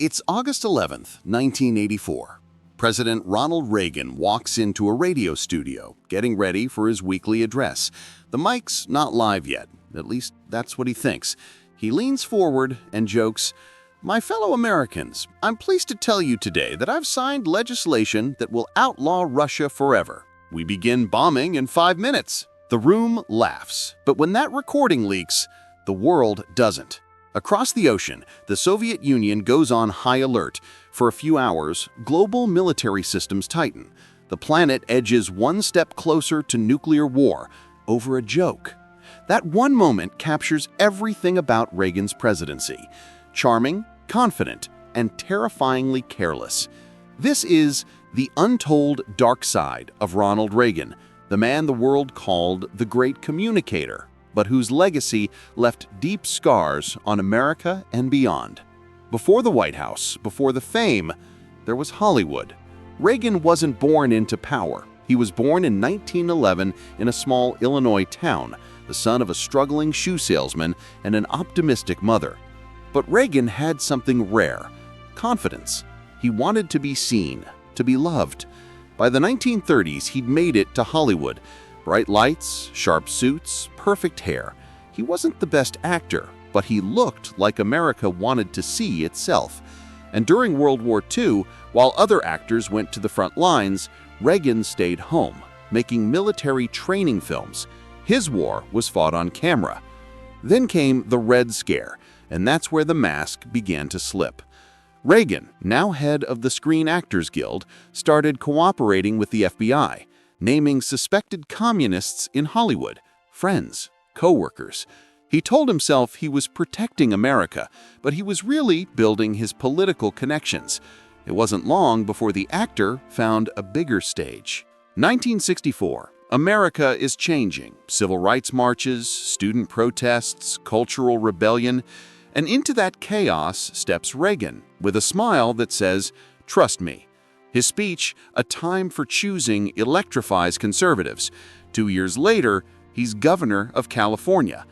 It's August 11th, 1984. President Ronald Reagan walks into a radio studio, getting ready for his weekly address. The mic's not live yet, at least that's what he thinks. He leans forward and jokes, "My fellow Americans, I'm pleased to tell you today that I've signed legislation that will outlaw Russia forever. We begin bombing in 5 minutes." The room laughs, but when that recording leaks, the world doesn't. Across the ocean, the Soviet Union goes on high alert. For a few hours, global military systems tighten. The planet edges one step closer to nuclear war over a joke. That one moment captures everything about Reagan's presidency. Charming, confident, and terrifyingly careless. This is the untold dark side of Ronald Reagan, the man the world called the Great Communicator, but whose legacy left deep scars on America and beyond. Before the White House, before the fame, there was Hollywood. Reagan wasn't born into power. He was born in 1911 in a small Illinois town, the son of a struggling shoe salesman and an optimistic mother. But Reagan had something rare: confidence. He wanted to be seen, to be loved. By the 1930s, he'd made it to Hollywood. Bright lights, sharp suits, perfect hair. He wasn't the best actor, but he looked like America wanted to see itself. And during World War II, while other actors went to the front lines, Reagan stayed home, making military training films. His war was fought on camera. Then came the Red Scare, and that's where the mask began to slip. Reagan, now head of the Screen Actors Guild, started cooperating with the FBI, naming suspected communists in Hollywood, friends, co-workers. He told himself he was protecting America, but he was really building his political connections. It wasn't long before the actor found a bigger stage. 1964. America is changing. Civil rights marches, student protests, cultural rebellion. And into that chaos steps Reagan, with a smile that says, "Trust me." His speech, "A Time for Choosing," electrifies conservatives. 2 years later, he's governor of California.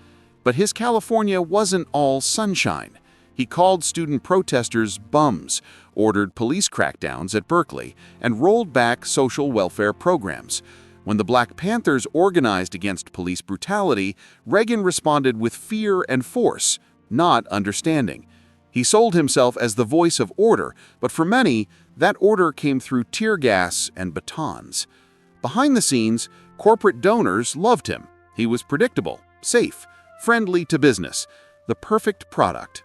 But his California wasn't all sunshine. He called student protesters bums, ordered police crackdowns at Berkeley, and rolled back social welfare programs. When the Black Panthers organized against police brutality, Reagan responded with fear and force, not understanding. He sold himself as the voice of order, but for many, that order came through tear gas and batons. Behind the scenes, corporate donors loved him. He was predictable, safe, friendly to business, the perfect product.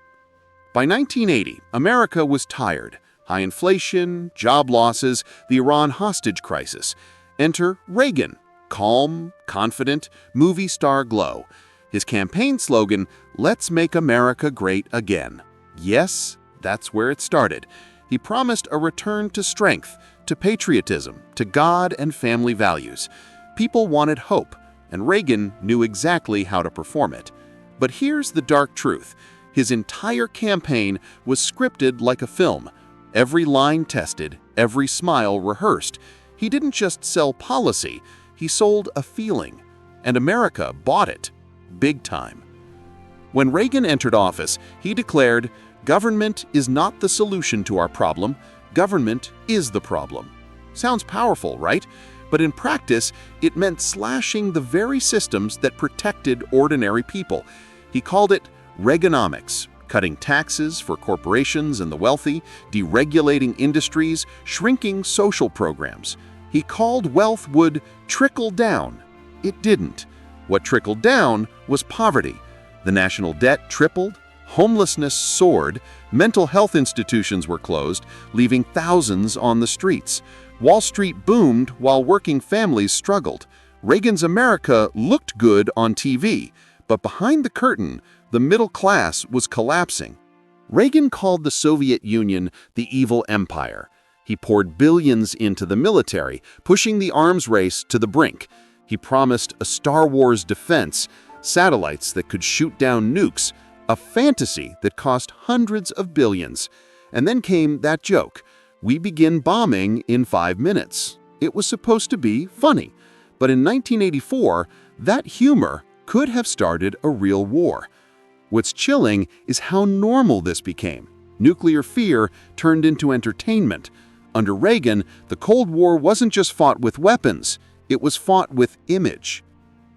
By 1980, America was tired. High inflation, job losses, the Iran hostage crisis. Enter Reagan, calm, confident, movie star glow. His campaign slogan, "Let's make America great again." Yes, that's where it started. He promised a return to strength, to patriotism, to God and family values. People wanted hope, and Reagan knew exactly how to perform it. But here's the dark truth. His entire campaign was scripted like a film. Every line tested, every smile rehearsed. He didn't just sell policy, he sold a feeling. And America bought it, big time. When Reagan entered office, he declared, "Government is not the solution to our problem. Government is the problem." Sounds powerful, right? But in practice, it meant slashing the very systems that protected ordinary people. He called it Reaganomics, cutting taxes for corporations and the wealthy, deregulating industries, shrinking social programs. He called wealth would trickle down. It didn't. What trickled down was poverty. The national debt tripled, homelessness soared, mental health institutions were closed, leaving thousands on the streets. Wall Street boomed while working families struggled. Reagan's America looked good on TV, but behind the curtain, the middle class was collapsing. Reagan called the Soviet Union the evil empire. He poured billions into the military, pushing the arms race to the brink. He promised a Star Wars defense, satellites that could shoot down nukes, a fantasy that cost hundreds of billions. And then came that joke: "We begin bombing in 5 minutes." It was supposed to be funny, but in 1984, that humor could have started a real war. What's chilling is how normal this became. Nuclear fear turned into entertainment. Under Reagan, the Cold War wasn't just fought with weapons, it was fought with image.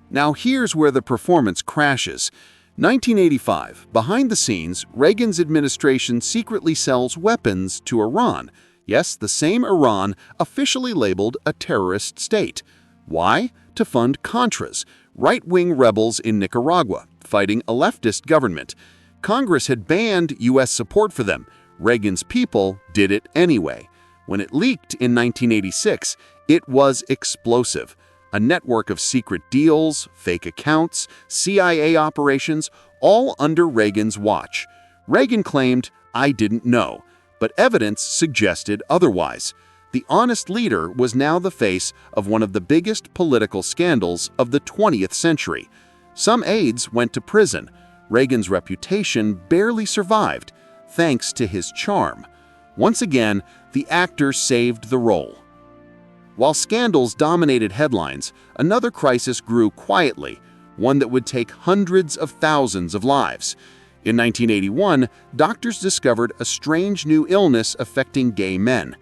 Now here's where the performance crashes. 1985, behind the scenes, Reagan's administration secretly sells weapons to Iran. Yes, the same Iran officially labeled a terrorist state. Why? To fund Contras, right-wing rebels in Nicaragua, fighting a leftist government. Congress had banned U.S. support for them. Reagan's people did it anyway. When it leaked in 1986, it was explosive. A network of secret deals, fake accounts, CIA operations, all under Reagan's watch. Reagan claimed, "I didn't know," but evidence suggested otherwise. The honest leader was now the face of one of the biggest political scandals of the 20th century. Some aides went to prison. Reagan's reputation barely survived, thanks to his charm. Once again, the actor saved the role. While scandals dominated headlines, another crisis grew quietly, one that would take hundreds of thousands of lives. In 1981, doctors discovered a strange new illness affecting gay men.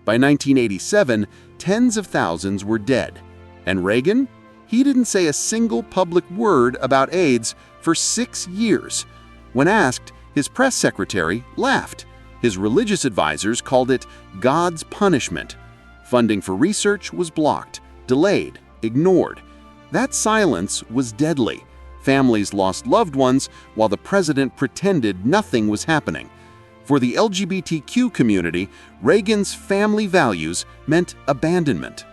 By 1987, tens of thousands were dead. And Reagan? He didn't say a single public word about AIDS for 6 years. When asked, his press secretary laughed. His religious advisors called it God's punishment. Funding for research was blocked, delayed, ignored. That silence was deadly. Families lost loved ones while the president pretended nothing was happening. For the LGBTQ community, Reagan's family values meant abandonment.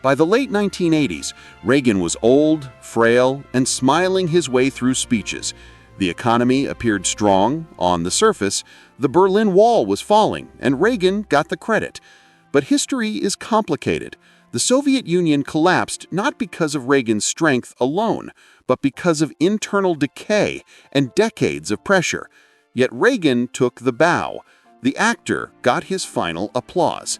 By the late 1980s, Reagan was old, frail, and smiling his way through speeches. The economy appeared strong on the surface. The Berlin Wall was falling, and Reagan got the credit. But history is complicated. The Soviet Union collapsed not because of Reagan's strength alone, but because of internal decay and decades of pressure. Yet Reagan took the bow. The actor got his final applause.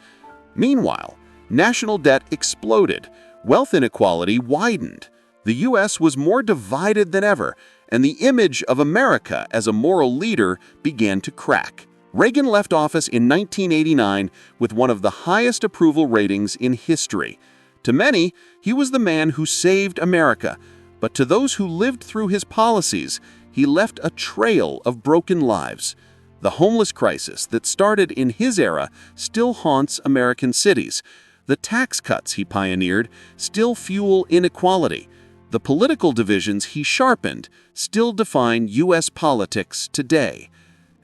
Meanwhile, national debt exploded. Wealth inequality widened. The U.S. was more divided than ever, and the image of America as a moral leader began to crack. Reagan left office in 1989 with one of the highest approval ratings in history. To many, he was the man who saved America, but to those who lived through his policies, he left a trail of broken lives. The homeless crisis that started in his era still haunts American cities. The tax cuts he pioneered still fuel inequality. The political divisions he sharpened still define U.S. politics today.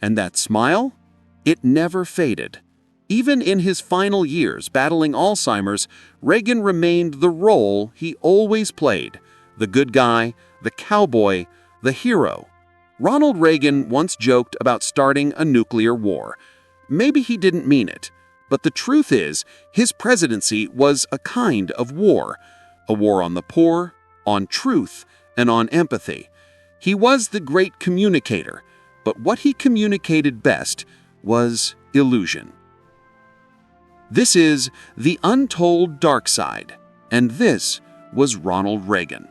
And that smile? It never faded. Even in his final years battling Alzheimer's, Reagan remained the role he always played: the good guy, the cowboy, the hero. Ronald Reagan once joked about starting a nuclear war. Maybe he didn't mean it, but the truth is, his presidency was a kind of war. A war on the poor, on truth, and on empathy. He was the great communicator, but what he communicated best was illusion. This is The Untold Dark Side, and this was Ronald Reagan.